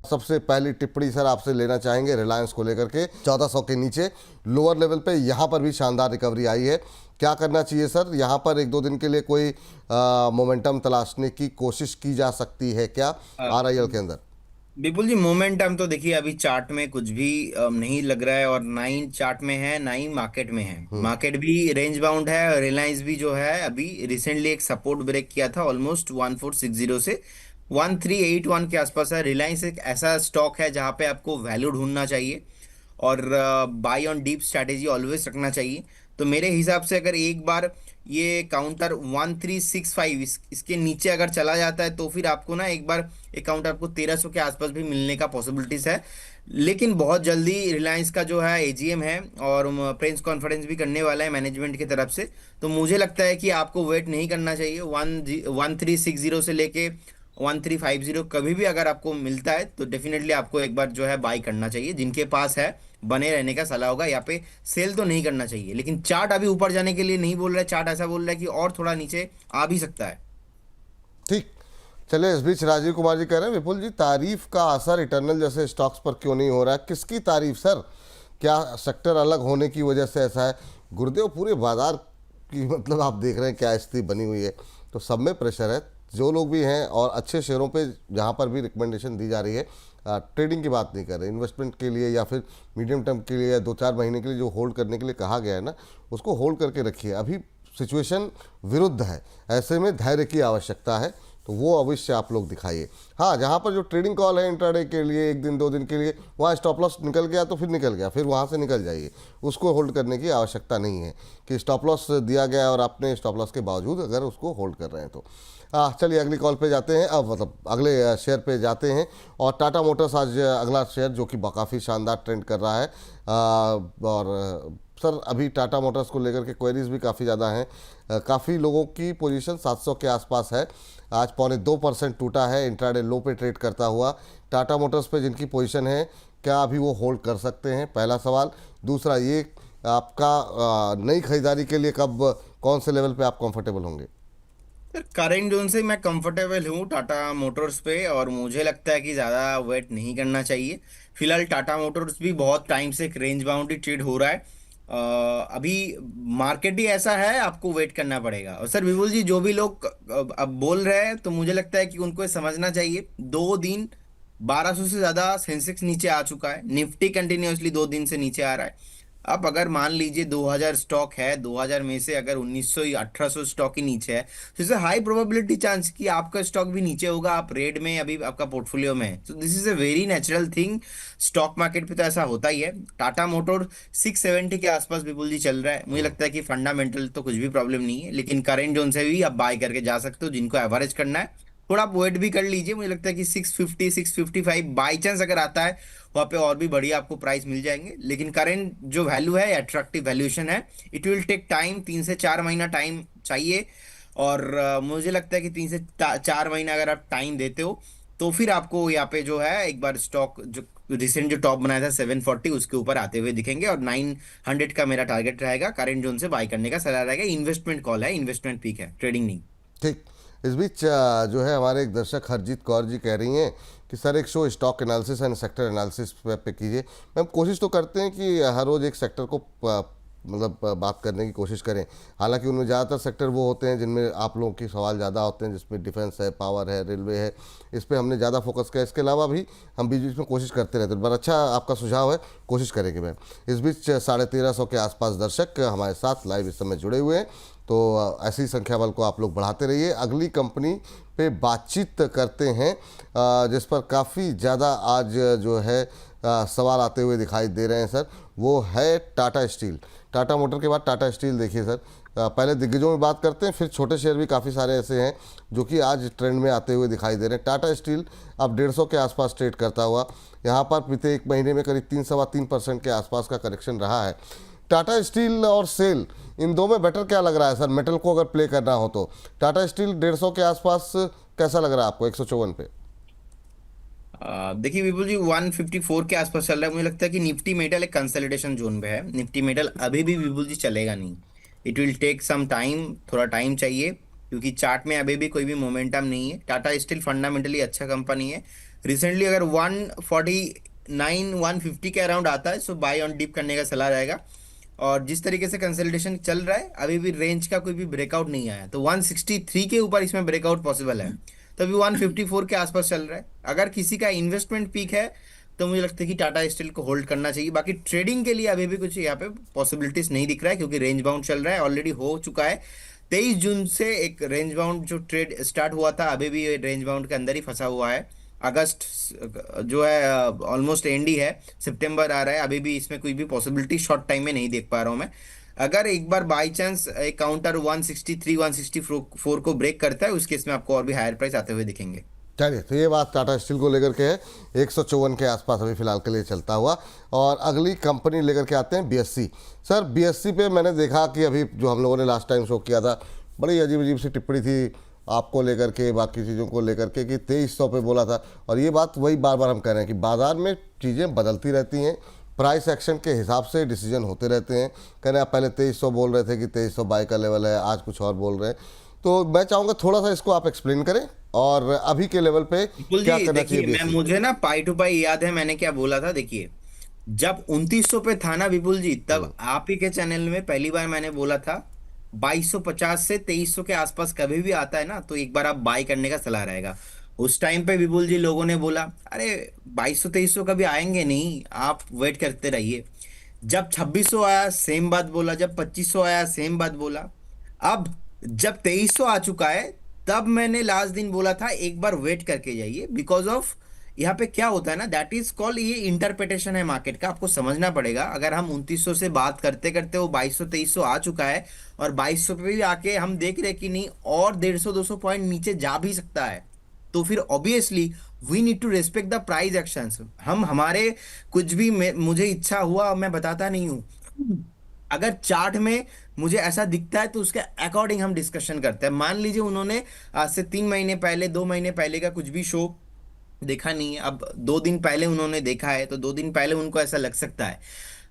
सबसे पहली टिप्पणी सर आपसे लेना चाहेंगे रिलायंस को लेकर के, 1400 के नीचे लोअर लेवल पे यहाँ पर भी शानदार रिकवरी आई है, क्या करना चाहिए सर? यहाँ पर एक दो दिन के लिए कोई मोमेंटम तलाशने की कोशिश की जा सकती है क्या आरआईएल के अंदर? विपुल जी, मोमेंटम तो देखिए अभी चार्ट में कुछ भी नहीं लग रहा है, और ना ही चार्ट में है ना ही मार्केट में है। हम्म। मार्केट भी रेंज बाउंड है, और रिलायंस भी जो है अभी रिसेंटली एक सपोर्ट ब्रेक किया था ऑलमोस्ट 1460 से 1381 के आसपास है। रिलायंस एक ऐसा स्टॉक है जहां पे आपको वैल्यू ढूंढना चाहिए, और buy on dip strategy always रखना चाहिए। तो मेरे हिसाब से अगर एक बार ये काउंटर 1365 इसके नीचे अगर चला जाता है, तो फिर आपको ना एक बार एक काउंटर आपको 1300 के आसपास भी मिलने का पॉसिबिलिटीज है। लेकिन बहुत जल्दी रिलायंस का जो है एजीएम है, और प्रेस कॉन्फ्रेंस भी करने वाला है मैनेजमेंट की तरफ से। तो मुझे लगता है कि आपको वेट नहीं करना चाहिए। 1360 से लेके 1350 कभी भी अगर आपको मिलता है तो डेफिनेटली आपको एक बार जो है बाई करना चाहिए। जिनके पास है बने रहने का सलाह होगा, यहाँ पे सेल तो नहीं करना चाहिए। लेकिन चार्ट अभी ऊपर जाने के लिए नहीं बोल रहा है, चार्ट ऐसा बोल रहा है कि और थोड़ा नीचे आ भी सकता है। ठीक। चले, इस बीच राजीव कुमार जी कह रहे हैं विपुल जी तारीफ का असर इटर्नल जैसे स्टॉक्स पर क्यों नहीं हो रहा है? किसकी तारीफ सर? क्या सेक्टर अलग होने की वजह से ऐसा है? गुरुदेव, पूरे बाजार की मतलब आप देख रहे हैं क्या स्थिति बनी हुई है, तो सब में प्रेशर है। जो लोग भी हैं और अच्छे शेयरों पे जहाँ पर भी रिकमेंडेशन दी जा रही है, ट्रेडिंग की बात नहीं कर रहे, इन्वेस्टमेंट के लिए या फिर मीडियम टर्म के लिए या 2-4 महीने के लिए जो होल्ड करने के लिए कहा गया है ना, उसको होल्ड करके रखिए। अभी सिचुएशन विरुद्ध है, ऐसे में धैर्य की आवश्यकता है, तो वो अवश्य आप लोग दिखाइए। हाँ, जहाँ पर जो ट्रेडिंग कॉल है इंट्राडे के लिए, एक दिन दो दिन के लिए, वहाँ स्टॉप लॉस निकल गया तो फिर निकल गया, फिर वहाँ से निकल जाइए। उसको होल्ड करने की आवश्यकता नहीं है कि स्टॉप लॉस दिया गया और आपने स्टॉप लॉस के बावजूद अगर उसको होल्ड कर रहे हैं तो। चलिए अगली कॉल पे जाते हैं, अब मतलब अगले शेयर पे जाते हैं। और टाटा मोटर्स आज अगला शेयर जो कि काफ़ी शानदार ट्रेंड कर रहा है। और सर अभी टाटा मोटर्स को लेकर के क्वेरीज भी काफ़ी ज़्यादा हैं। काफ़ी लोगों की पोजीशन 700 के आसपास है। आज 0.25% टूटा है, इंट्राडे लो पे ट्रेड करता हुआ। टाटा मोटर्स पे जिनकी पोजीशन है, क्या अभी वो होल्ड कर सकते हैं? पहला सवाल। दूसरा ये, आपका नई खरीदारी के लिए कब, कौन से लेवल पे आप कंफर्टेबल होंगे? सर करेंट जोन से मैं कंफर्टेबल हूँ टाटा मोटर्स पे, और मुझे लगता है कि ज़्यादा वेट नहीं करना चाहिए। फिलहाल टाटा मोटर्स भी बहुत टाइम से एक रेंज बाउंड ही ट्रेड हो रहा है। अभी मार्केट ही ऐसा है, आपको वेट करना पड़ेगा। और सर विपुल जी, जो भी लोग अब बोल रहे हैं, तो मुझे लगता है कि उनको ये समझना चाहिए, 2 दिन 1200 से ज़्यादा सेंसेक्स नीचे आ चुका है, निफ्टी कंटिन्यूअसली 2 दिन से नीचे आ रहा है। अब अगर मान लीजिए 2000 स्टॉक है, 2000 में से अगर 1900 या 1800 स्टॉक ही नीचे है, तो इससे हाई प्रोबेबिलिटी चांस कि आपका स्टॉक भी नीचे होगा, आप रेड में अभी आपका पोर्टफोलियो में है। तो this is a very natural thing, stock market पे तो ऐसा होता ही है। टाटा मोटर 670 के आसपास विपुल जी चल रहा है। मुझे लगता है कि फंडामेंटल तो कुछ भी प्रॉब्लम नहीं है, लेकिन करेंट जोन से भी आप बाय करके जा सकते हो। जिनको एवरेज करना है, थोड़ा आप वेट भी कर लीजिए। मुझे लगता है कि 650 655 बाई चांस अगर आता है, वहाँ पे और भी बढ़िया आपको प्राइस मिल जाएंगे। लेकिन करेंट जो वैल्यू है, अट्रैक्टिव वैल्यूएशन है। इट विल टेक टाइम, 3 से 4 महीना टाइम चाहिए। और मुझे लगता है कि 3 से 4 महीना अगर आप टाइम देते हो, तो फिर आपको यहाँ पे जो है एक बार स्टॉक जो रिसेंट जो टॉप बनाया था 740, उसके ऊपर आते हुए दिखेंगे। और 900 का मेरा टारगेट रहेगा, करेंट जोन से बाय करने का सलाह रहेगा। इन्वेस्टमेंट कॉल है, इन्वेस्टमेंट पीक है, ट्रेडिंग नहीं। ठीक। इस बीच जो है हमारे एक दर्शक हरजीत कौर जी कह रही हैं कि सर एक show stock analysis and sector analysis पे कीजिए। मैम कोशिश तो करते हैं कि हर रोज़ एक सेक्टर को मतलब बात करने की कोशिश करें। हालांकि उनमें ज़्यादातर सेक्टर वो होते हैं जिनमें आप लोगों के सवाल ज़्यादा होते हैं, जिसमें डिफेंस है, पावर है, रेलवे है, इस पर हमने ज़्यादा फोकस किया। इसके अलावा भी हम बीच बीच में कोशिश करते रहते हैं। पर अच्छा आपका सुझाव है, कोशिश करेंगे मैम। इस बीच 1350 के आसपास दर्शक हमारे साथ लाइव इस समय जुड़े हुए हैं, तो ऐसी संख्या बल को आप लोग बढ़ाते रहिए। अगली कंपनी पे बातचीत करते हैं जिस पर काफ़ी ज़्यादा आज जो है सवाल आते हुए दिखाई दे रहे हैं सर, वो है टाटा स्टील। टाटा मोटर के बाद टाटा स्टील देखिए सर। पहले दिग्गजों में बात करते हैं, फिर छोटे शेयर भी काफ़ी सारे ऐसे हैं जो कि आज ट्रेंड में आते हुए दिखाई दे रहे हैं। टाटा स्टील अब 150 के आसपास ट्रेड करता हुआ, यहाँ पर बीते एक महीने में करीब 3-3.25% के आसपास का करेक्शन रहा है। टाटा स्टील और सेल, इन दो में बेटर क्या लग रहा है सर? मेटल को अगर प्ले करना हो तो टाटा स्टील 150 के आसपास कैसा लग रहा है आपको, 154 पे? देखिए विपुल जी, 154 के आसपास चल रहा है। मुझे लगता है कि निफ्टी मेटल एक कंसोलिडेशन जोन पे है। निफ्टी मेटल अभी भी विपुल जी चलेगा नहीं। It will take some time, थोड़ा टाइम चाहिए, क्योंकि चार्ट में अभी भी कोई भी मोमेंटम नहीं है। टाटा स्टील फंडामेंटली अच्छा कंपनी है। रिसेंटली अगर 149 150 के अराउंड आता है, सो बाय ऑन डिप करने का सलाह रहेगा। और जिस तरीके से कंसोलिडेशन चल रहा है, अभी भी रेंज का कोई भी ब्रेकआउट नहीं आया, तो 163 के ऊपर इसमें ब्रेकआउट पॉसिबल है। तो अभी 154 के आसपास चल रहा है। अगर किसी का इन्वेस्टमेंट पीक है तो मुझे लगता है कि टाटा स्टील को होल्ड करना चाहिए। बाकी ट्रेडिंग के लिए अभी भी कुछ यहाँ पे पॉसिबिलिटीज नहीं दिख रहा है, क्योंकि रेंज बाउंड चल रहा है, ऑलरेडी हो चुका है। 23 जून से एक रेंज बाउंड जो ट्रेड स्टार्ट हुआ था, अभी भी ये रेंज बाउंड के अंदर ही फंसा हुआ है। अगस्त जो है ऑलमोस्ट एंड ही है, सितंबर आ रहा है, अभी भी इसमें कोई भी पॉसिबिलिटी शॉर्ट टाइम में नहीं देख पा रहा हूँ मैं। अगर एक बार बाई चांस एक काउंटर 163 164 को ब्रेक करता है, उस केस में आपको और भी हायर प्राइस आते हुए दिखेंगे। चलिए, तो ये बात टाटा स्टील को लेकर के है। 154 के आसपास अभी फिलहाल के लिए चलता हुआ। और अगली कंपनी लेकर के आते हैं बीएससी। सर, बीएससी पे मैंने देखा कि अभी जो हम लोगों ने लास्ट टाइम शो किया था, बड़ी अजीब अजीब सी टिप्पणी थी आपको लेकर के, बाकी चीज़ों को लेकर के, कि 2300 पे बोला था। और ये बात वही बार बार हम कह रहे हैं कि बाजार में चीज़ें बदलती रहती हैं, प्राइस एक्शन के हिसाब से डिसीजन होते रहते हैं। कह रहे आप पहले 2300 बोल रहे थे कि 2300 बाय का लेवल है, आज कुछ और बोल रहे हैं। तो मैं चाहूँगा थोड़ा सा इसको आप एक्सप्लेन करें, और अभी के लेवल पे बिल्कुल क्या जी, करना चाहिए देखिए, मैं बीएससी। मुझे ना पाई टू पाई याद है मैंने क्या बोला था। देखिए, जब 2900 पे था ना विपुल जी, तब आप ही के चैनल में पहली बार मैंने बोला था 2250 से 2300 के आसपास कभी भी आता है ना, तो एक बार आप बाय करने का सलाह रहेगा। उस टाइम पे विपुल जी लोगों ने बोला, अरे 2200 2300 कभी आएंगे नहीं, आप वेट करते रहिए। जब 2600 आया सेम बात बोला, जब 2500 आया सेम बात बोला। अब जब 2300 आ चुका है, तब मैंने लास्ट दिन बोला था एक बार वेट करके जाइए, बिकॉज ऑफ यहाँ पे क्या होता है ना, दैट इज कॉल्ड, ये इंटरप्रिटेशन है मार्केट का, आपको समझना पड़ेगा। अगर हम 2900 से बात करते करते वो 2200 2300 आ चुका है, और 2200 पे भी आके हम देख रहे हैं कि नहीं, और 150 200 पॉइंट नीचे जा भी सकता है, तो फिर obviously we need to respect the price actions. हम हमारे कुछ भी मुझे इच्छा हुआ मैं बताता नहीं हूँ। अगर चार्ट में मुझे ऐसा दिखता है तो उसके अकॉर्डिंग हम डिस्कशन करते हैं। मान लीजिए उन्होंने आज से 3 महीने पहले 2 महीने पहले का कुछ भी शो देखा नहीं है, अब 2 दिन पहले उन्होंने देखा है, तो 2 दिन पहले उनको ऐसा लग सकता है।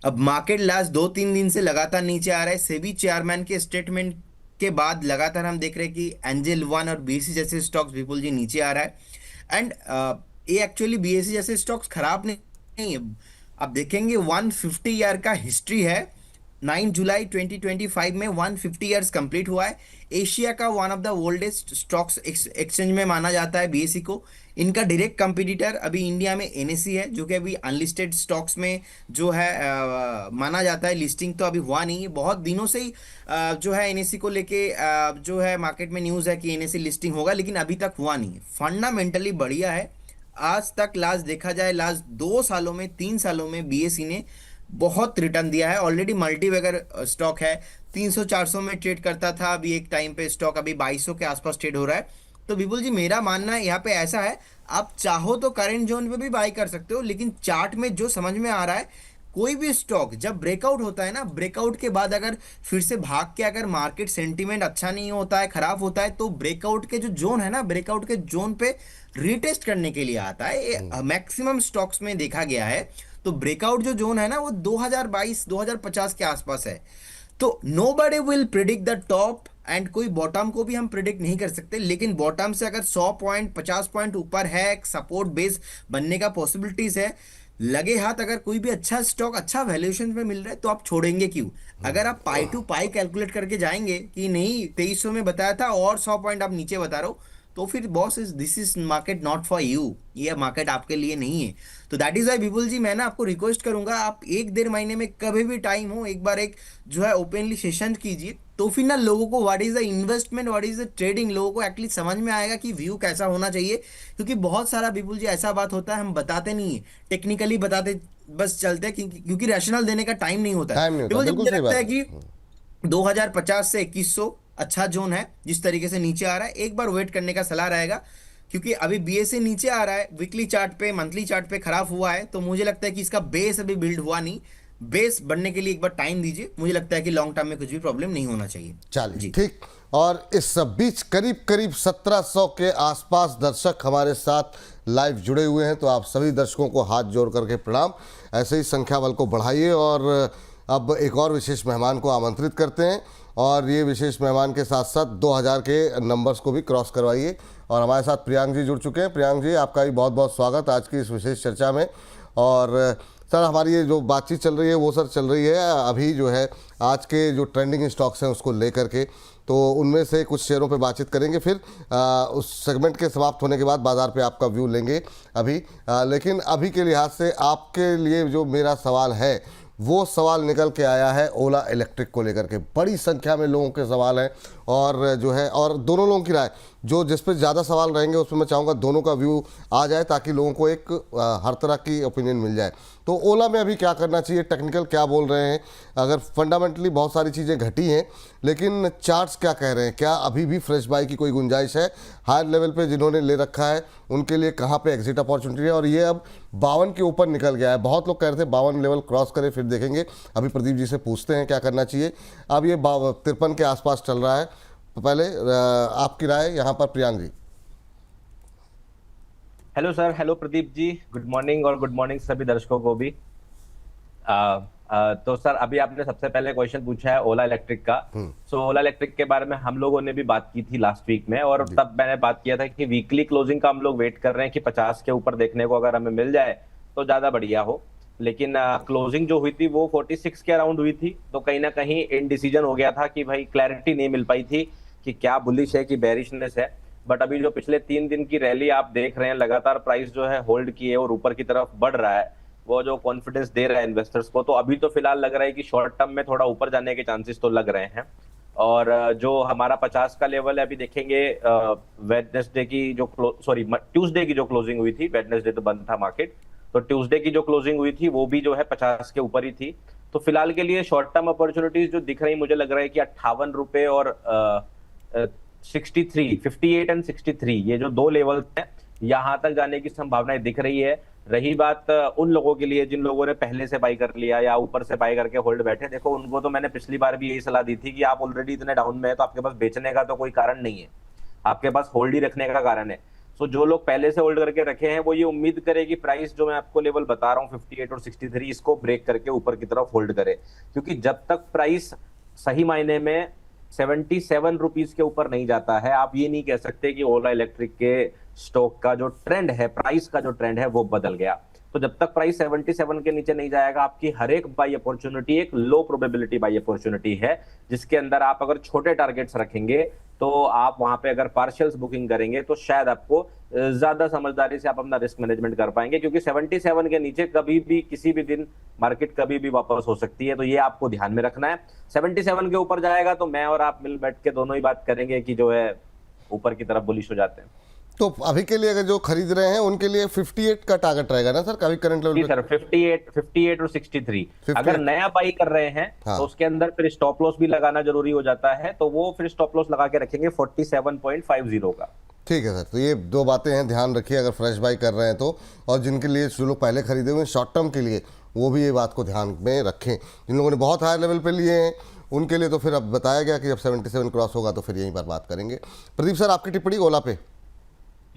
अब मार्केट लास्ट 2-3 दिन से लगातार नीचे आ रहा है। सेबी चेयरमैन के स्टेटमेंट के बाद लगातार हम देख रहे हैं कि एंजल वन और बीएससी जैसे स्टॉक्स विपुल जी नीचे आ रहा है। एंड ये एक्चुअली बीएससी जैसे स्टॉक्स खराब नहीं है। आप देखेंगे 150 ईयर का हिस्ट्री है। 9 जुलाई 2025 में 150 ईयर्स कंप्लीट हुआ है। एशिया का one of the oldest stocks exchange में माना जाता है बीएससी को। इनका डायरेक्ट कंपटीटर अभी इंडिया में एनएससी है, जो कि अभी अनलिस्टेड स्टॉक्स में जो है माना जाता है। लिस्टिंग तो अभी हुआ नहीं है, बहुत दिनों से ही जो है एनएससी को लेके जो है मार्केट में न्यूज़ है कि एनएससी लिस्टिंग होगा, लेकिन अभी तक हुआ नहीं है। फंडामेंटली बढ़िया है। आज तक लास्ट देखा जाए, लास्ट 2 सालों में 3 सालों में बीएसई ने बहुत रिटर्न दिया है। ऑलरेडी मल्टीबैगर स्टॉक है, 300-400 में ट्रेड करता था, अभी एक टाइम पे स्टॉक अभी 2200 के आसपास ट्रेड हो रहा है। तो विपुल जी, मेरा मानना है यहाँ पे ऐसा है, आप चाहो तो करंट जोन पे भी बाई कर सकते हो, लेकिन चार्ट में जो समझ में आ रहा है, कोई भी स्टॉक जब ब्रेकआउट होता है ना, ब्रेकआउट के बाद अगर फिर से भाग के अगर मार्केट सेंटीमेंट अच्छा नहीं होता है, खराब होता है, तो ब्रेकआउट के जो जोन है ना, ब्रेकआउट के जोन पे रीटेस्ट करने के लिए आता है। ये मैक्सिमम स्टॉक्स में देखा गया है। तो ब्रेकआउट जो जोन है ना, वो 2022 2050 के आसपास है। तो nobody will predict the top, and कोई बॉटम को भी हम प्रिडिक्ट नहीं कर सकते, लेकिन बॉटम से अगर 100 पॉइंट 50 पॉइंट ऊपर है, एक सपोर्ट बेस बनने का पॉसिबिलिटीज है। लगे हाथ अगर कोई भी अच्छा स्टॉक अच्छा वैल्यूएशन में मिल रहा है, तो आप छोड़ेंगे क्यों? अगर आप पाई टू पाई कैलकुलेट करके जाएंगे कि नहीं 2300 में बताया था और 100 पॉइंट आप नीचे बता रहे हो, तो फिर boss is this is market not for you, ये मार्केट आपके लिए नहीं है। तो दैट इज वाई विपुल जी, मैं ना आपको रिक्वेस्ट करूंगा, आप 1-1.5 महीने में कभी भी टाइम हो, एक बार एक जो है ओपनली सेशन कीजिए, तो फिर ना लोगों को what is the investment, what is the trading, लोगों को एक्चुअली समझ में आएगा कि व्यू कैसा होना चाहिए। क्योंकि बहुत सारा विपुल जी ऐसा बात होता है, हम बताते नहीं है, टेक्निकली बताते बस चलते हैं, क्योंकि रैशनल देने का टाइम नहीं होता टाइम है। नहीं होता, विपुल जी, बिल्कुल मुझे सही लगता बात है है। कि 2050 से 2100 अच्छा जोन है। जिस तरीके से नीचे आ रहा है, एक बार वेट करने का सलाह रहेगा, क्योंकि अभी बीएसई नीचे आ रहा है, वीकली चार्ट पे मंथली चार्ट पे खराब हुआ है, तो मुझे लगता है कि इसका बेस अभी बिल्ड हुआ नहीं। बेस बनने के लिए एक बार टाइम दीजिए, मुझे लगता है कि लॉन्ग टर्म में कुछ भी प्रॉब्लम नहीं होना चाहिए। चलिए, जी, ठीक। और इस बीच करीब करीब 1700 के आसपास दर्शक हमारे साथ लाइव जुड़े हुए हैं, तो आप सभी दर्शकों को हाथ जोड़ करके प्रणाम। ऐसे ही संख्या बल को बढ़ाइए, और अब एक और विशेष मेहमान को आमंत्रित करते हैं और ये विशेष मेहमान के साथ साथ 2000 के नंबर्स को भी क्रॉस करवाइए। और हमारे साथ प्रियांक जी जुड़ चुके हैं। प्रियांक जी, आपका भी बहुत बहुत स्वागत आज की इस विशेष चर्चा में। और सर, हमारी ये जो बातचीत चल रही है वो सर चल रही है अभी जो है आज के जो ट्रेंडिंग स्टॉक्स हैं उसको लेकर के, तो उनमें से कुछ शेयरों पे बातचीत करेंगे, फिर उस सेगमेंट के समाप्त होने के बाद बाज़ार पे आपका व्यू लेंगे अभी। लेकिन अभी के लिहाज से आपके लिए जो मेरा सवाल है वो सवाल निकल के आया है ओला इलेक्ट्रिक को लेकर के। बड़ी संख्या में लोगों के सवाल हैं और जो है, और दोनों लोगों की राय, जो जिस पे ज़्यादा सवाल रहेंगे उसमें मैं चाहूँगा दोनों का व्यू आ जाए ताकि लोगों को एक हर तरह की ओपिनियन मिल जाए। तो ओला में अभी क्या करना चाहिए, टेक्निकल क्या बोल रहे हैं, अगर फंडामेंटली बहुत सारी चीज़ें घटी हैं लेकिन चार्ट्स क्या कह रहे हैं, क्या अभी भी फ्रेश बाई की कोई गुंजाइश है, हायर लेवल पे जिन्होंने ले रखा है उनके लिए कहाँ पे एग्जिट अपॉर्चुनिटी है। और ये अब 52 के ऊपर निकल गया है, बहुत लोग कह रहे थे 52 लेवल क्रॉस करें फिर देखेंगे। अभी प्रदीप जी से पूछते हैं क्या करना चाहिए। अब ये 53 के आसपास चल रहा है। तो पहले आपकी राय यहाँ पर प्रियांक जी। Hello sir, hello Pradeep ji, good morning और गुड मॉर्निंग सभी दर्शकों को भी। तो सर, अभी आपने सबसे पहले क्वेश्चन पूछा है ओला इलेक्ट्रिक का। सो ओला इलेक्ट्रिक के बारे में हम लोगों ने भी बात की थी लास्ट वीक में, और तब मैंने बात किया था कि वीकली क्लोजिंग का हम लोग वेट कर रहे हैं कि 50 के ऊपर देखने को अगर हमें मिल जाए तो ज्यादा बढ़िया हो। लेकिन क्लोजिंग जो हुई थी वो 46 के अराउंड हुई थी, तो कहीं ना कहीं इनडिसीजन हो गया था कि भाई क्लैरिटी नहीं मिल पाई थी कि क्या बुलिश है कि बेरिशनेस है। बट अभी जो पिछले 3 दिन की रैली आप देख रहे हैं, लगातार प्राइस जो है होल्ड किए और ऊपर की तरफ बढ़ रहा है, वो जो कॉन्फिडेंस दे रहा है इन्वेस्टर्स को, तो अभी तो फिलहाल लग रहा है कि शॉर्ट टर्म में थोड़ा ऊपर जाने के चांसेस तो लग रहे हैं। और जो हमारा 50 का लेवल है, अभी देखेंगे वेडनेसडे की जो ट्यूसडे की जो क्लोजिंग हुई थी, वेडनेसडे तो बंद था मार्केट, तो ट्यूसडे की जो क्लोजिंग हुई थी वो भी जो है 50 के ऊपर ही थी। तो फिलहाल के लिए शॉर्ट टर्म अपॉर्चुनिटीज जो दिख रही, मुझे लग रहा है कि 58 रुपए और 58 एंड 63, ये जो दो लेवल हैं, यहां तक जाने की संभावनाएं दिख रही है। रही बात उन लोगों के लिए जिन लोगों ने पहले से बाई कर लिया या ऊपर से बाई करके होल्ड बैठे, देखो उनको तो मैंने पिछली बार भी यही सलाह दी थी कि आप ऑलरेडी इतने डाउन में है तो आपके पास बेचने का तो कोई कारण नहीं है, आपके पास होल्ड ही रखने का कारण है। सो जो लोग पहले से होल्ड करके रखे हैं वो ये उम्मीद करे कि प्राइस जो मैं आपको लेवल बता रहा हूँ 58 और 63, इसको ब्रेक करके ऊपर की तरफ होल्ड करे, क्योंकि जब तक प्राइस सही मायने में 77 रुपीज के ऊपर नहीं जाता है, आप ये नहीं कह सकते कि ओला इलेक्ट्रिक के स्टॉक का जो ट्रेंड है, प्राइस का जो ट्रेंड है वो बदल गया। तो जब तक प्राइस 77 के नीचे नहीं जाएगा, आपकी हर एक बाई अपॉर्चुनिटी एक लो प्रोबेबिलिटी बाई अपॉर्चुनिटी है, जिसके अंदर आप अगर छोटे टारगेट्स रखेंगे तो आप वहां पे अगर पार्शियल्स बुकिंग करेंगे तो शायद आपको ज्यादा समझदारी से आप अपना रिस्क मैनेजमेंट कर पाएंगे, क्योंकि 77 के नीचे कभी भी किसी भी दिन मार्केट कभी भी वापस हो सकती है। तो ये आपको ध्यान में रखना है। 77 के ऊपर जाएगा तो मैं और आप मिल बैठ के दोनों ही बात करेंगे कि जो है ऊपर की तरफ बुलिश हो जाते हैं। तो अभी के लिए अगर जो खरीद रहे हैं उनके लिए 58 का टारगेट रहेगा ना सर, काफी करंट लेवल सर 58 और 63। अगर नया बाई कर रहे हैं तो उसके अंदर फिर स्टॉप लॉस भी लगाना जरूरी हो जाता है, तो वो फिर स्टॉप लॉस लगा के रखेंगे 47.50 का। ठीक है सर, तो ये दो बातें हैं, ध्यान रखिए अगर फ्रेश बाई कर रहे हैं तो। और जिनके लिए जो लोग पहले खरीदे हुए हैं शॉर्ट टर्म के लिए, वो भी ये बात को ध्यान में रखें। जिन लोगों ने बहुत हाई लेवल पे लिए हैं उनके लिए तो फिर अब बताया गया कि जब 77 क्रॉस होगा तो फिर यहीं पर बात करेंगे। प्रदीप सर, आपकी टिप्पणी ओला पे।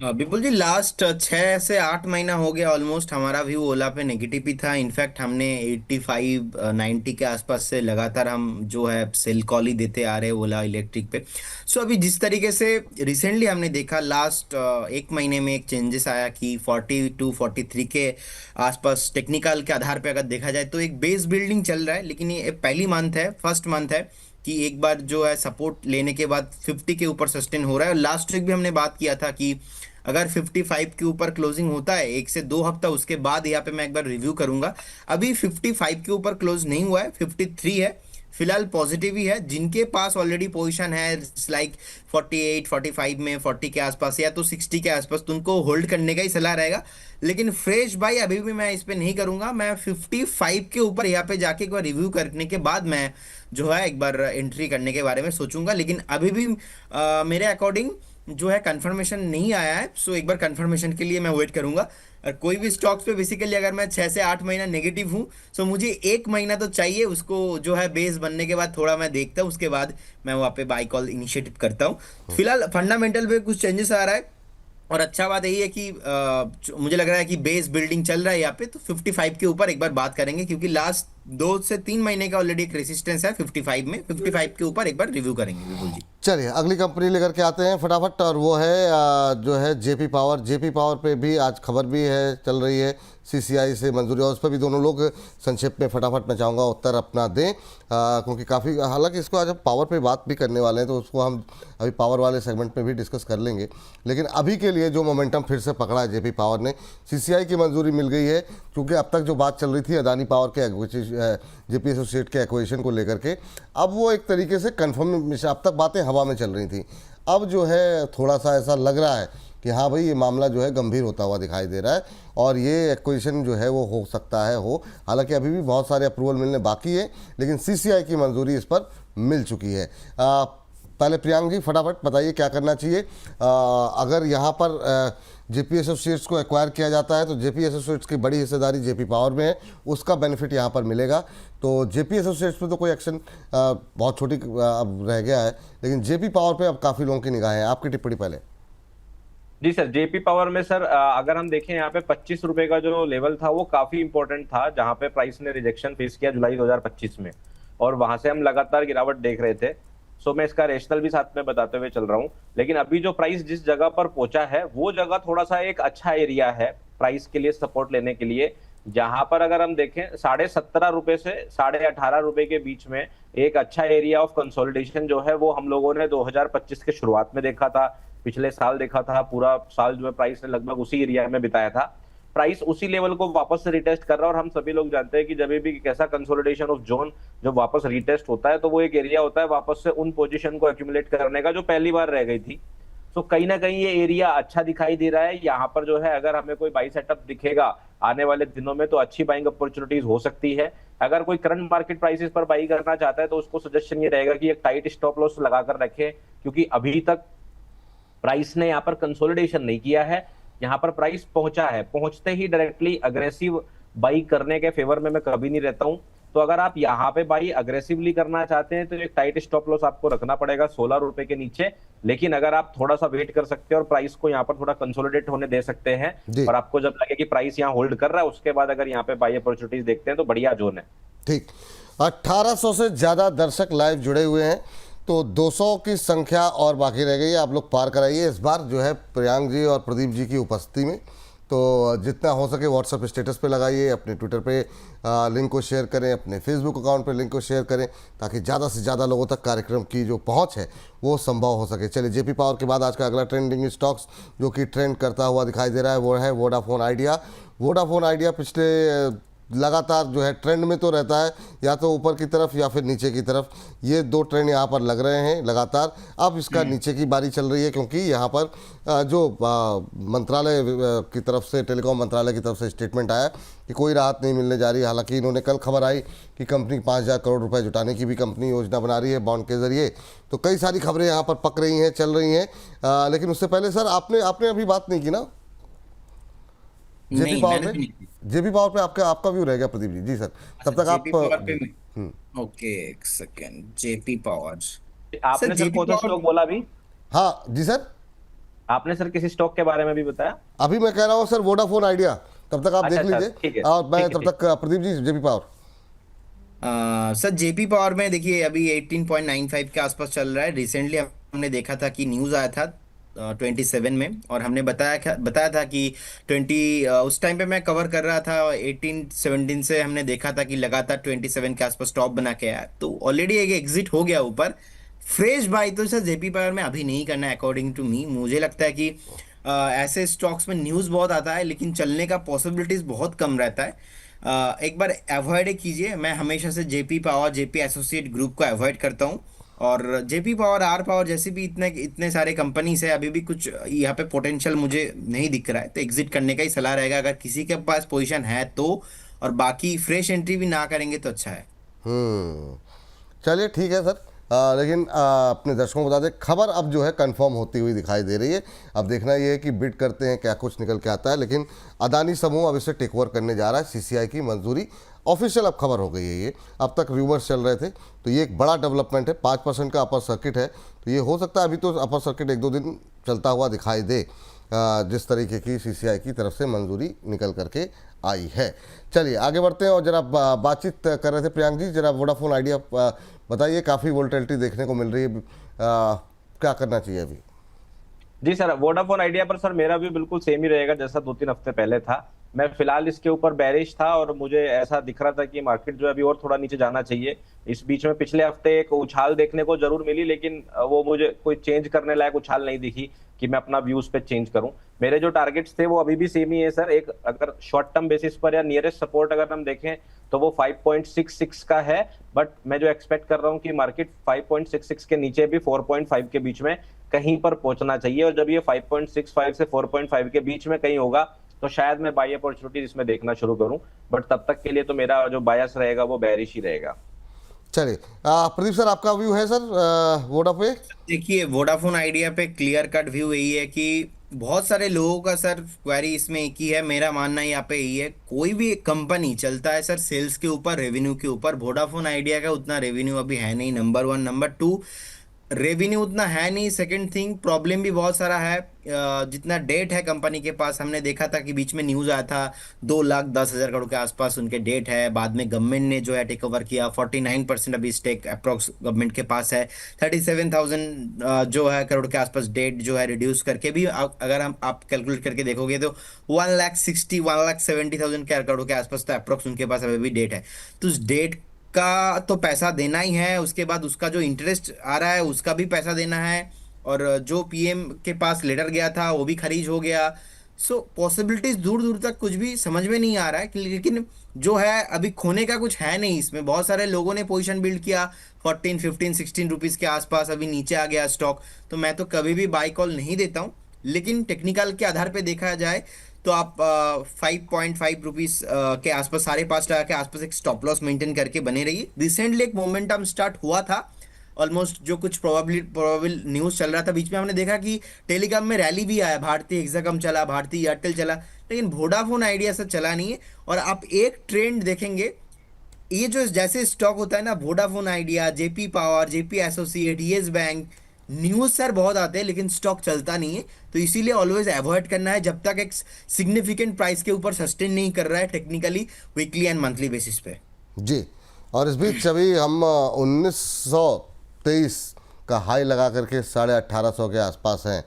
बिल्कुल जी, लास्ट 6 से 8 महीना हो गया ऑलमोस्ट हमारा व्यू ओला पे नेगेटिव ही था। इनफैक्ट हमने 85-90 के आसपास से लगातार हम जो है सेल कॉल ही देते आ रहे हैं ओला इलेक्ट्रिक पे। सो अभी जिस तरीके से रिसेंटली हमने देखा लास्ट 1 महीने में एक चेंजेस आया कि 42-43 के आसपास टेक्निकल के आधार पे अगर देखा जाए तो एक बेस बिल्डिंग चल रहा है। लेकिन ये पहली मंथ है, फर्स्ट मंथ है कि एक बार जो है सपोर्ट लेने के बाद 50 के ऊपर सस्टेन हो रहा है। और लास्ट वीक भी हमने बात किया था कि अगर 55 के ऊपर क्लोजिंग होता है 1 से 2 हफ्ता, उसके बाद यहाँ पे मैं एक बार रिव्यू करूंगा। अभी 55 के ऊपर क्लोज नहीं हुआ है, 53 है, फिलहाल पॉजिटिव ही है। जिनके पास ऑलरेडी पोजीशन है लाइक 48-45 में, 40 के आसपास या तो 60 के आसपास, तो उनको होल्ड करने का ही सलाह रहेगा। लेकिन फ्रेश बाई अभी भी मैं इस पे नहीं करूंगा। मैं 55 के ऊपर यहाँ पे जाके एक बार रिव्यू करने के बाद मैं जो है एक बार एंट्री करने के बारे में सोचूंगा। लेकिन अभी भी मेरे अकॉर्डिंग जो है कंफर्मेशन नहीं आया है, सो एक बार कंफर्मेशन के लिए मैं वेट करूंगा। और कोई भी स्टॉक्स पे बेसिकली अगर मैं 6 से 8 महीना नेगेटिव हूँ, सो मुझे 1 महीना तो चाहिए उसको जो है बेस बनने के बाद थोड़ा मैं देखता हूँ, उसके बाद मैं वहाँ पे बाई कॉल इनिशिएटिव करता हूँ। फिलहाल फंडामेंटल पे कुछ चेंजेस आ रहा है और अच्छा बात यही है कि मुझे लग रहा है कि बेस बिल्डिंग चल रहा है यहाँ पे, तो 55 के ऊपर एक बार बात करेंगे, क्योंकि लास्ट 2 से 3 महीने का ऑलरेडी एक रेसिस्टेंस है 55 में, 55 के ऊपर एक बार रिव्यू करेंगे विपुल जी। चलिए अगली कंपनी लेकर के आते हैं फटाफट, और वो है जो है जेपी पावर। जेपी पावर पे भी आज खबर भी है चल रही है, सीसीआई से मंजूरी, और उस पर भी दोनों लोग संक्षेप में फटाफट मैं चाहूँगा उत्तर अपना दें, क्योंकि काफ़ी, हालांकि इसको आज हम पावर पे बात भी करने वाले हैं तो उसको हम अभी पावर वाले सेगमेंट में भी डिस्कस कर लेंगे। लेकिन अभी के लिए जो मोमेंटम फिर से पकड़ा है जेपी पावर ने, सीसीआई की मंजूरी मिल गई है, क्योंकि अब तक जो बात चल रही थी अदानी पावर के जेपी एसोसिएट के एक्विजिशन को लेकर के, अब वो एक तरीके से कन्फर्मेशन, अब तक बातें हवा में चल रही थी, अब जो है थोड़ा सा ऐसा लग रहा है कि हाँ भाई ये मामला जो है गंभीर होता हुआ दिखाई दे रहा है, और ये एक्विजिशन जो है वो हो सकता है हो। हालांकि अभी भी बहुत सारे अप्रूवल मिलने बाकी है, लेकिन सीसीआई की मंजूरी इस पर मिल चुकी है। पहले प्रियांक जी फटाफट बताइए क्या करना चाहिए। अगर यहाँ पर जेपी एसोसिएट्स को एक्वायर किया जाता है तो जेपी एसोसिएट्स की बड़ी हिस्सेदारी जेपी पावर में है, उसका बेनिफिट यहाँ पर मिलेगा। तो जेपी एसोसिएट्स पे तो कोई एक्शन बहुत छोटी अब रह गया है, लेकिन जेपी पावर पे अब काफ़ी लोगों की निगाहें हैं। आपकी टिप्पणी पहले। जी सर, जेपी पावर में सर अगर हम देखें यहाँ पे 25 रुपए का जो लेवल था वो काफी इंपॉर्टेंट था, जहां पे प्राइस ने रिजेक्शन फेस किया जुलाई 2025 में, और वहां से हम लगातार गिरावट देख रहे थे। सो मैं इसका रेशनल भी साथ में बताते हुए चल रहा हूँ। लेकिन अभी जो प्राइस जिस जगह पर पहुंचा है वो जगह थोड़ा सा एक अच्छा एरिया है प्राइस के लिए सपोर्ट लेने के लिए, जहां पर अगर हम देखें 17.5 रुपए से 18.5 रुपए के बीच में एक अच्छा एरिया ऑफ कंसोलिडेशन जो है वो हम लोगों ने 2025 के शुरुआत में देखा था, पिछले साल देखा था। पूरा साल जो है प्राइस ने लगभग उसी एरिया में बिताया था। प्राइस उसी लेवल को वापस से रिटेस्ट कर रहा है, और हम सभी लोग जानते हैं कि जब भी कैसा कंसोलिडेशन ऑफ जोन जब वापस रिटेस्ट होता है तो वो एक एरिया होता है वापस से उन पोजीशन को एक्यूमुलेट करने का जो पहली बार रह गई थी। तो कहीं ना कहीं ये एरिया अच्छा दिखाई दे रहा है। यहाँ पर जो है अगर हमें कोई बाई सेटअप दिखेगा आने वाले दिनों में तो अच्छी बाइंग अपॉर्चुनिटीज हो सकती है। अगर कोई करंट मार्केट प्राइसेस पर बाई करना चाहता है तो उसको सजेशन ये रहेगा कि एक टाइट स्टॉप लॉस लगाकर रखे, क्योंकि अभी तक प्राइस ने यहाँ पर कंसोलिडेशन नहीं किया है। यहाँ पर प्राइस पहुंचा है, पहुंचते ही डायरेक्टली अग्रेसिव बाई करने के फेवर में मैं कभी नहीं रहता हूं। तो अगर आप यहाँ पे बाई अग्रेसिवली करना चाहते हैं तो एक टाइट स्टॉप लॉस आपको रखना पड़ेगा 16 रुपए के नीचे। लेकिन अगर आप थोड़ा सा वेट कर सकते हैं और प्राइस को यहाँ पर थोड़ा कंसोलिडेट होने दे सकते हैं, जी और आपको जब लगे कि प्राइस यहाँ होल्ड कर रहा है उसके बाद अगर यहाँ पे बाई अपॉर्चुनिटीज देखते हैं तो बढ़िया जोन है। ठीक, 1800 से ज़्यादा दर्शक लाइव जुड़े हुए हैं, तो 200 की संख्या और बाकी रह गई है। आप लोग पार कराइए इस बार जो है प्रियांक जी और प्रदीप जी की उपस्थिति में। तो जितना हो सके व्हाट्सएप स्टेटस पे लगाइए, अपने ट्विटर पे लिंक को शेयर करें, अपने फेसबुक अकाउंट पे लिंक को शेयर करें, ताकि ज़्यादा से ज़्यादा लोगों तक कार्यक्रम की जो पहुंच है वो संभव हो सके। चलिए जेपी पावर के बाद आज का अगला ट्रेंडिंग स्टॉक्स जो कि ट्रेंड करता हुआ दिखाई दे रहा है वो है वोडाफोन आइडिया। वोडाफोन आइडिया पिछले लगातार जो है ट्रेंड में तो रहता है, या तो ऊपर की तरफ या फिर नीचे की तरफ, ये दो ट्रेंड यहाँ पर लग रहे हैं लगातार। अब इसका नीचे की बारी चल रही है, क्योंकि यहाँ पर जो मंत्रालय की तरफ से, टेलीकॉम मंत्रालय की तरफ से स्टेटमेंट आया कि कोई राहत नहीं मिलने जा रही। हालांकि इन्होंने कल खबर आई कि कंपनी 5,000 करोड़ रुपए जुटाने की भी कंपनी योजना बना रही है बॉन्ड के जरिए। तो कई सारी खबरें यहाँ पर पक रही हैं, चल रही हैं। लेकिन उससे पहले सर आपने अभी बात नहीं की ना जेपी नहीं, पावर मैंने पे। नहीं की। जेपी पावर पे आपका व्यू रहेगा प्रदीप जी। जी सर, तब तक आप जेपी पावर पे ओके, एक सेकेंड। जेपी पावर, सर आपने सर जेपी कौन सा पावर, स्टॉक बोला अभी? हाँ जी सर, आपने सर किसी स्टॉक के बारे में भी बताया? अभी मैं कह रहा हूँ सर वोडाफोन आइडिया, तब तक आप अच्छा, देख अच्छा, ठीक लीजिए, है, और मैं ठीक है, तब तक Pradeep ji JP power. Sir JP power में देखिए अभी 18.95 के आसपास चल रहा है। रिसेंटली हमने देखा था कि न्यूज़ आया था 27 में, और हमने बताया था कि 20 उस टाइम पे मैं कवर कर रहा था 18-17 से। हमने देखा था कि लगातार 27 के आसपास टॉप बना के आया, तो ऑलरेडी एक एग्जिट हो गया ऊपर। फ्रेश बाई तो सर जेपी पावर में अभी नहीं करना है अकॉर्डिंग टू मी। मुझे लगता है कि ऐसे स्टॉक्स में न्यूज़ बहुत आता है लेकिन चलने का पॉसिबिलिटीज बहुत कम रहता है। एक बार अवॉइड कीजिए। मैं हमेशा से JP power, JP associate group को अवॉइड करता हूँ, और जेपी पावर, आर पावर जैसे भी इतने इतने सारे कंपनीज है, अभी भी कुछ यहाँ पे पोटेंशियल मुझे नहीं दिख रहा है, तो एग्जिट करने का ही सलाह रहेगा अगर किसी के पास पोजीशन है तो। और बाकी फ्रेश एंट्री भी ना करेंगे तो अच्छा है। चलिए ठीक है सर। लेकिन अपने दर्शकों को बता दें, खबर अब जो है कंफर्म होती हुई दिखाई दे रही है। अब देखना ये है कि बिड करते हैं क्या कुछ निकल के आता है, लेकिन अदानी समूह अब इसे टेक ओवर करने जा रहा है। सीसीआई की मंजूरी ऑफिशियल अब खबर हो गई है। ये अब तक रूमर्स चल रहे थे, तो ये एक बड़ा डेवलपमेंट है। 5% का अपर सर्किट है, तो ये हो सकता है अभी तो अपर सर्किट 1-2 दिन चलता हुआ दिखाई दे। जिस तरीके की सीसीआई की तरफ से मंजूरी निकल करके आई है। चलिए आगे बढ़ते हैं और जरा बातचीत कर रहे थे प्रियांक जी, जरा वोडाफोन आइडिया बताइए, काफ़ी वोलेटिलिटी देखने को मिल रही है, क्या करना चाहिए अभी? जी सर, वोडाफोन आइडिया पर सर मेरा भी बिल्कुल सेम ही रहेगा जैसा 2-3 हफ्ते पहले था। मैं फिलहाल इसके ऊपर बेरिश था और मुझे ऐसा दिख रहा था कि मार्केट जो है अभी और थोड़ा नीचे जाना चाहिए। इस बीच में पिछले हफ्ते एक उछाल देखने को जरूर मिली, लेकिन वो मुझे कोई चेंज करने लायक उछाल नहीं दिखी कि मैं अपना व्यूज पे चेंज करूं। मेरे जो टारगेट्स थे वो अभी भी सेम ही है सर। एक अगर शॉर्ट टर्म बेसिस पर या नियरेस्ट सपोर्ट अगर हम देखें तो वो 5.66 का है, बट मैं जो एक्सपेक्ट कर रहा हूं कि मार्केट 5.66 के नीचे भी 4.5 के बीच में कहीं पर पहुंचना चाहिए, और जब ये 5.65 से 4.5 के बीच में कहीं होगा तो शायद मैं बाय अपॉर्चुनिटीज इसमें देखना शुरू करूं, बट तब तक के लिए तो मेरा जो बायस रहेगा वो बेरिश ही रहेगा। चलिए प्रदीप सर, आपका व्यू है सर वोडा पे? देखिए, वोडाफोन आइडिया पे क्लियर कट व्यू यही है कि बहुत सारे लोगों का सर क्वेरी इसमें एक ही है। मेरा मानना यहाँ पे यही है, कोई भी कंपनी चलता है सर सेल्स के ऊपर, रेवेन्यू के ऊपर। वोडाफोन आइडिया का उतना रेवेन्यू अभी है नहीं, number one. Number two, revenue उतना है नहीं। सेकंड थिंग, प्रॉब्लम भी बहुत सारा है। जितना डेट है कंपनी के पास, हमने देखा था कि बीच में न्यूज़ आया था 2,10,000 करोड़ के आसपास उनके डेट है। बाद में गवर्नमेंट ने जो है टेक ओवर किया, 49% अभी स्टेक अप्रोक्स गवर्नमेंट के पास है। 37,000 जो है करोड़ के आसपास डेट जो है रिड्यूस करके भी अगर हम आप कैलकुलेट करके देखोगे तो 1,70,000 करोड़ के आसपास तो अप्रोक्स उनके पास अभी भी डेट है। तो उस डेट का तो पैसा देना ही है, उसके बाद उसका जो इंटरेस्ट आ रहा है उसका भी पैसा देना है, और जो पीएम के पास लेटर गया था वो भी खारिज हो गया। सो पॉसिबिलिटीज दूर दूर तक कुछ भी समझ में नहीं आ रहा है लेकिन जो है अभी खोने का कुछ है नहीं इसमें। बहुत सारे लोगों ने पोजीशन बिल्ड किया 14, 15, 16 रुपीज़ के आसपास, अभी नीचे आ गया स्टॉक। तो मैं तो कभी भी बाई कॉल नहीं देता हूँ, लेकिन टेक्निकल के आधार पे देखा जाए तो आप 5.5 रुपीज़ के आसपास, 5.5 के आसपास एक स्टॉप लॉस मेंटेन करके बने रहिए। रिसेंटली एक मोमेंटम स्टार्ट हुआ था ऑलमोस्ट, जो कुछ प्रोबेबल न्यूज़ चल रहा था बीच में, हमने देखा कि टेलीकॉम में रैली भी आया, भारतीय एक्साकॉम चला, भारतीय एयरटेल चला, लेकिन वोडाफोन आइडिया से चला नहीं है। और आप एक ट्रेंड देखेंगे, ये जो जैसे स्टॉक होता है ना, Vodafone idea, JP power, JP associate, yes bank, news sir बहुत आते हैं लेकिन स्टॉक चलता नहीं है। तो इसीलिए ऑलवेज अवॉइड करना है जब तक एक सिग्निफिकेंट प्राइस के ऊपर सस्टेन नहीं कर रहा है technically, weekly and monthly basis पे। जी, और इस बीच अभी हम 1923 का हाई लगा करके 1850 के आसपास हैं।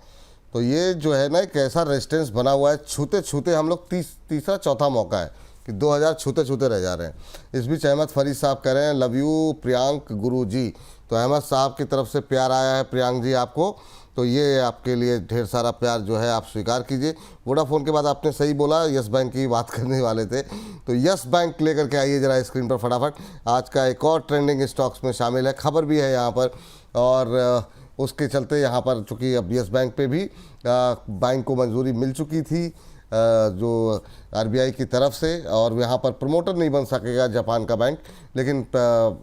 तो ये जो है ना एक ऐसा रेजिस्टेंस बना हुआ है, छूते छूते हम लोग तीसरा चौथा मौका है कि 2000 छूते छूते रह जा रहे हैं। इस बीच अहमद फरीद साहब कह रहे हैं लव यू प्रियांक गुरु जी। तो अहमद साहब की तरफ से प्यार आया है प्रियांक जी आपको, तो ये आपके लिए ढेर सारा प्यार जो है आप स्वीकार कीजिए। वोडाफोन के बाद आपने सही बोला, यस बैंक की बात करने वाले थे, तो यस बैंक लेकर के आइए जरा स्क्रीन पर फटाफट। आज का एक और ट्रेंडिंग स्टॉक्स में शामिल है, खबर भी है यहाँ पर, और उसके चलते यहाँ पर चूँकि अब यस बैंक पे भी बैंक को मंजूरी मिल चुकी थी जो आरबीआई की तरफ से, और यहाँ पर प्रमोटर नहीं बन सकेगा जापान का बैंक, लेकिन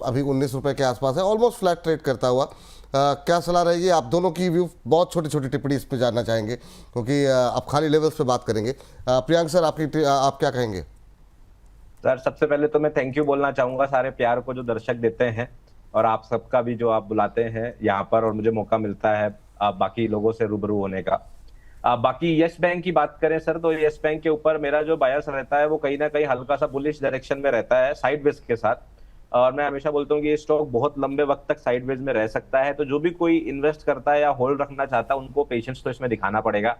अभी 19 रुपये के आसपास है, ऑलमोस्ट फ्लैट ट्रेड करता हुआ। क्या सलाह रहेगी? आप दोनों की व्यू, बहुत छोटी छोटी टिप्पणी इस पर जानना चाहेंगे क्योंकि आप खाली लेवल्स पे बात करेंगे। प्रियांक सर, आप क्या कहेंगे? सर सबसे पहले तो मैं थैंक यू बोलना चाहूंगा सारे प्यार को जो दर्शक देते हैं, और आप सबका भी जो आप बुलाते हैं यहाँ पर और मुझे मौका मिलता है बाकी लोगों से रूबरू होने का। बाकी यस बैंक की बात करें सर, तो यस बैंक के ऊपर मेरा जो बायस रहता है वो कहीं ना कहीं हल्का सा बुलिश डायरेक्शन में रहता है, साइडवेज के साथ। और मैं हमेशा बोलता हूँ कि ये स्टॉक बहुत लंबे वक्त तक साइडवेज में रह सकता है। तो जो भी कोई इन्वेस्ट करता है या होल्ड रखना चाहता है उनको पेशेंस तो इसमें दिखाना पड़ेगा।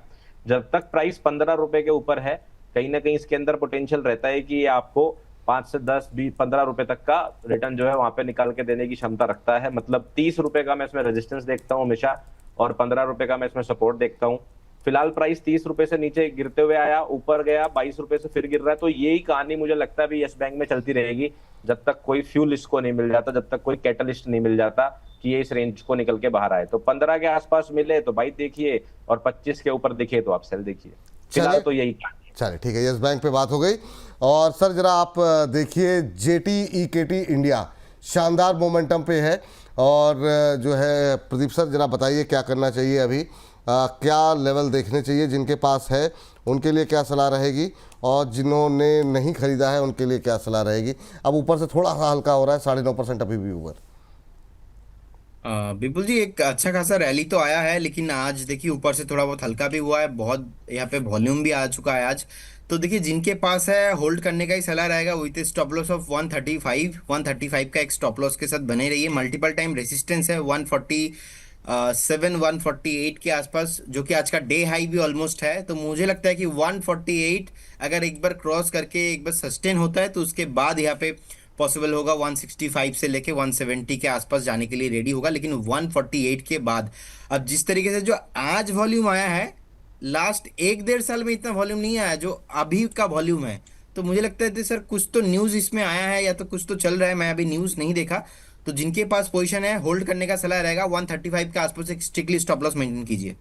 जब तक प्राइस 15 रुपए के ऊपर है, कहीं ना कहीं इसके अंदर पोटेंशियल रहता है कि आपको 5 से 10, 20, 15 रुपए तक का रिटर्न जो है वहां पे निकाल के देने की क्षमता रखता है। मतलब 30 रुपए का मैं इसमें रेजिस्टेंस देखता हूँ हमेशा, और 15 रुपए का मैं इसमें सपोर्ट देखता हूँ। फिलहाल प्राइस 30 रुपए से नीचे गिरते हुए आया, ऊपर गया 22 रुपए से फिर गिर रहा है। तो यही कहानी मुझे लगता है अभी यस बैंक में चलती रहेगी जब तक कोई फ्यूल इसको नहीं मिल जाता, जब तक कोई कैटलिस्ट नहीं मिल जाता कि ये इस रेंज को निकल के बाहर आए। तो 15 के आसपास मिले तो बाई देखिए, और 25 के ऊपर दिखे तो आप सेल देखिए। फिलहाल तो यही कहानी। चलिए ठीक है, यस बैंक पे बात हो गई। और सर जरा आप देखिए JTEKT इंडिया शानदार मोमेंटम पे है, और जो है प्रदीप सर जरा बताइए क्या करना चाहिए अभी, क्या लेवल देखने चाहिए, जिनके पास है उनके लिए क्या सलाह रहेगी, और जिन्होंने नहीं खरीदा है उनके लिए क्या सलाह रहेगी? अब ऊपर से थोड़ा सा हल्का हो रहा है, 9.5% अभी भी ऊपर। विपुल जी, एक अच्छा खासा रैली तो आया है, लेकिन आज देखिए ऊपर से थोड़ा बहुत हल्का भी हुआ है, बहुत यहाँ पे वॉल्यूम भी आ चुका है आज। तो देखिए जिनके पास है होल्ड करने का ही सलाह रहेगा, विथ स्टॉप लॉस ऑफ 135 का एक स्टॉप लॉस के साथ बने रहिए। मल्टीपल टाइम रेसिस्टेंस है 147 148 के आसपास, जो कि आज का डे हाई भी ऑलमोस्ट है। तो मुझे लगता है कि 148 अगर एक बार क्रॉस करके एक बार सस्टेन होता है, तो उसके बाद यहाँ पे पॉसिबल होगा 165 से लेके 170 के आसपास जाने के लिए रेडी होगा। लेकिन 148 के बाद अब जिस तरीके से जो आज वॉल्यूम आया है, लास्ट एक डेढ़ साल में इतना वॉल्यूम नहीं आया जो अभी का वॉल्यूम है। तो मुझे लगता है कि सर कुछ तो न्यूज़ इसमें आया है, या तो कुछ तो चल रहा है, मैं अभी न्यूज़ नहीं देखा। तो जिनके पास पोजीशन है होल्ड करने का सलाह रहेगा, 135 के आसपास एक स्ट्रिक्टली स्टॉप लॉस मेंटेन कीजिए।